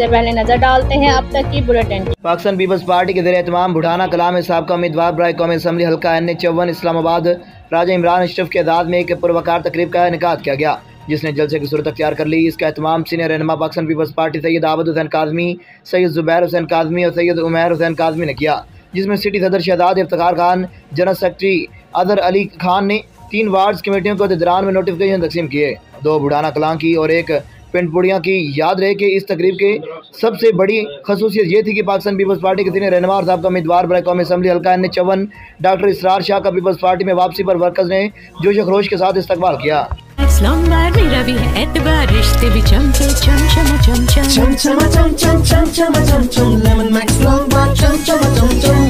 सबसे पहले नजर डालते हैं अब तक की बुलेटिन। पाकिस्तान पीपल्स पार्टी के ज़ेर-ए-एहतमाम बुढ़ाना कलां में साबका उम्मीदवार बराए कौमी असम्बली हल्का N54 इस्लामाबाद राजा इमरान अशरफ की अदाद में एक पुरवकार तकरीब का इनेकाद किया गया, जिसने जलसे की सूरत अख्तियार कर ली। इसका एहतमाम सीनियर रहनुमा पाकिस्तान पीपल्स पार्टी सैयद आबद हुसैन काज़मी, सैयद ज़ुबैर हुसैन काज़मी और सैयद उमैर हुसैन काज़मी ने किया, जिसमें सिटी सदर शहजाद इफ्तिखार खान, जनरल सेक्रेटरी अदर अली खान ने 3 वार्ड कमेटियों को दरान में नोटिफिकेशन तकसीम किए। 2 बुढ़ाना कलां की और 1 पिंडपुड़िया की। याद रहे कि इस तकरीब के सबसे बड़ी खसूसियत ये थी कि पाकिस्तान पीपल्स पार्टी के सीनियर रहनुमा और साबका उम्मीदवार बराए कौमी असम्बली हल्का N54 डॉक्टर इसरार शाह का पीपल्स पार्टी में वापसी पर वर्कर्स ने जोश खरोश के साथ इस्तकबाल किया। Chum chum chum chum chum chum chum chum chum lemon max long bar chum chum chum chum